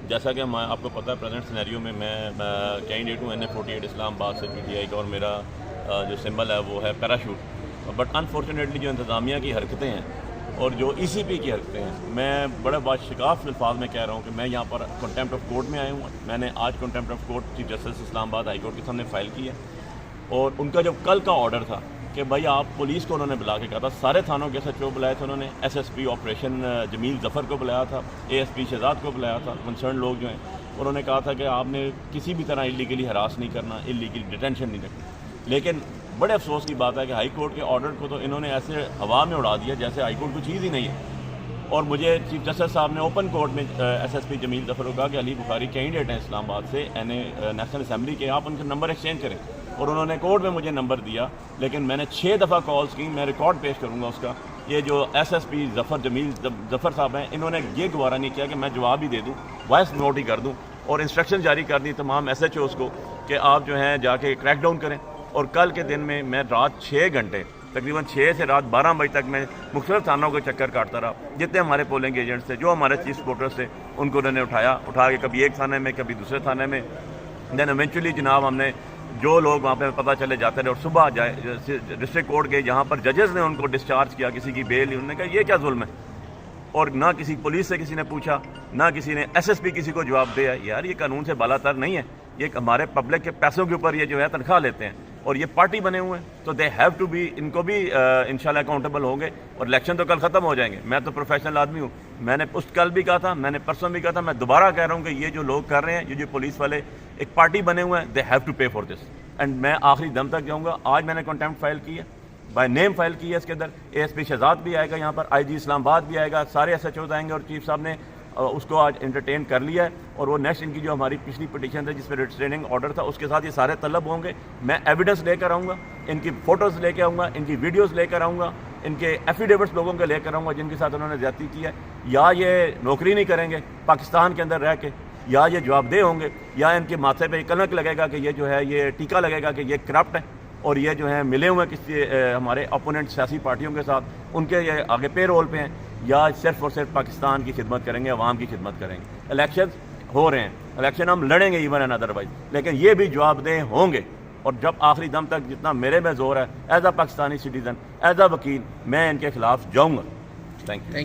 جیسا کہ آپ کو پتہ ہے پریزنٹ سینیریو میں کینڈیڈیٹ ہوں NA48 اسلام آباد سے PTI کا، اور میرا جو سمبل ہے وہ ہے پیراشوٹ. بٹ انفارچونیٹلی جو انتظامیہ کی حرکتیں ہیں اور جو ECP کی حرکتیں ہیں، میں بڑے باشکاف الفاظ میں کہہ رہا ہوں کہ میں یہاں پر کنٹیمپٹ آف کورٹ میں آیا ہوں. میں نے آج contempt of court chief justice Islamabad high court کے سامنے فائل کی ہے، اور ان کا جو کل کا آرڈر تھا کہ بھائی آپ پولیس کو انہوں نے بلا کے کہا تھا، سارے تھانوں کے SHO بلائے تھے انہوں نے، SSP آپریشن جمیل ظفر کو بلایا تھا، ASP شہزاد کو بلایا تھا، کنسرن لوگ جو ہیں، انہوں نے کہا تھا کہ آپ نے کسی بھی طرح اللیگلی ہراس نہیں کرنا، اللیگل ڈیٹینشن نہیں رکھنا. لیکن بڑے افسوس کی بات ہے کہ ہائی کورٹ کے آرڈر کو تو انہوں نے ایسے ہوا میں اڑا دیا جیسے ہائی کورٹ کوئی چیز ہی نہیں ہے. اور مجھے چیف جسٹس صاحب نے اوپن کورٹ میں SSP جمیل ظفر کو کہا کہ علی بخاری کینڈیڈیٹ ہیں اسلام آباد سے نیشنل اسمبلی کے، آپ ان کا نمبر ایکسچینج کریں. اور انہوں نے کورٹ میں مجھے نمبر دیا، لیکن میں نے 6 دفعہ کالز کی. میں ریکارڈ پیش کروں گا اس کا. یہ جو SSP جمیل ظفر صاحب ہیں، انہوں نے یہ گوارا نہیں کیا کہ میں جواب ہی دے دوں، وائس نوٹ ہی کر دوں، اور انسٹرکشن جاری کر دی تمام SHOs کو کہ آپ جو ہیں جا کے کریک ڈاؤن کریں. اور کل کے دن میں رات 6 گھنٹے تقریباً 6 سے رات 12 بجے تک میں مختلف تھانوں کو چکر کاٹتا رہا. جتنے ہمارے پولنگ ایجنٹس تھے، جو ہمارے چیف سپورٹرس تھے، ان کو انہوں نے اٹھا کے کبھی ایک تھانے میں کبھی دوسرے تھانے میں. دین ایونچولی جناب ہم نے جو لوگ وہاں پہ پتہ چلے جاتے رہے، اور صبح ڈسٹرکٹ کورٹ گئے جہاں پر ججز نے ان کو ڈسچارج کیا، کسی کی بیل لی. انہوں نے کہا یہ کیا ظلم ہے، اور نہ کسی پولیس سے کسی نے پوچھا، نہ کسی نے SSP کسی کو جواب دیا. یار یہ قانون سے بالا تر نہیں ہے، یہ ہمارے پبلک کے پیسوں کے اوپر یہ جو ہے تنخواہ لیتے ہیں، اور یہ پارٹی بنے ہوئے ہیں، تو دے ہیو ٹو بی، ان کو بھی انشاءاللہ اکاؤنٹیبل ہوں گے. اور الیکشن تو کل ختم ہو جائیں گے. میں تو پروفیشنل آدمی ہوں، میں نے کل بھی کہا تھا، میں نے پرسوں بھی کہا تھا، میں دوبارہ کہہ رہا ہوں کہ یہ جو لوگ کر رہے ہیں، یہ جو پولیس والے ایک پارٹی بنے ہوئے ہیں، they have to pay for this. And میں آخری دم تک جاؤں گا. آج میں نے کنٹیمپٹ فائل کی ہے، بائی نیم فائل کی ہے. اس کے اندر ASP شہزاد بھی آئے گا، یہاں پر IG اسلام آباد بھی آئے گا، سارے SHOs آئیں گے، اور چیف صاحب نے اس کو آج انٹرٹین کر لیا ہے. اور وہ نیکسٹ ان کی جو ہماری پچھلی پٹیشن تھی جس پہ ریسٹریننگ آرڈر تھا، اس کے ساتھ یہ سارے طلب ہوں گے. میں ایویڈنس لے کر آؤں گا، ان کی فوٹوز لے کے آؤں گا، ان کی ویڈیوز لے کر آؤں گا، ان کے ایفیڈیوٹس لوگوں کے لے کر آؤں گا جن کے ساتھ انہوں نے زیادتی کی ہے. یا یہ نوکری نہیں کریں گے پاکستان کے اندر رہ کے، یا یہ جواب دہ ہوں گے، یا ان کے ماتھے پہ کلنک لگے گا کہ یہ جو ہے، یہ ٹیکہ لگے گا کہ یہ کرپٹ ہے، اور یہ جو ہیں ملے ہوئے کسی ہمارے اپوننٹ سیاسی پارٹیوں کے ساتھ، ان کے یہ آگے پے رول پہ ہیں، یا صرف اور صرف پاکستان کی خدمت کریں گے، عوام کی خدمت کریں گے. الیکشن ہو رہے ہیں، الیکشن ہم لڑیں گے ایون اینڈ ادروائز، لیکن یہ بھی جواب دہ ہوں گے. اور جب آخری دم تک جتنا میرے میں زور ہے، as a Pakistani citizen, as a وکیل، میں ان کے خلاف جاؤں گا. Thank you.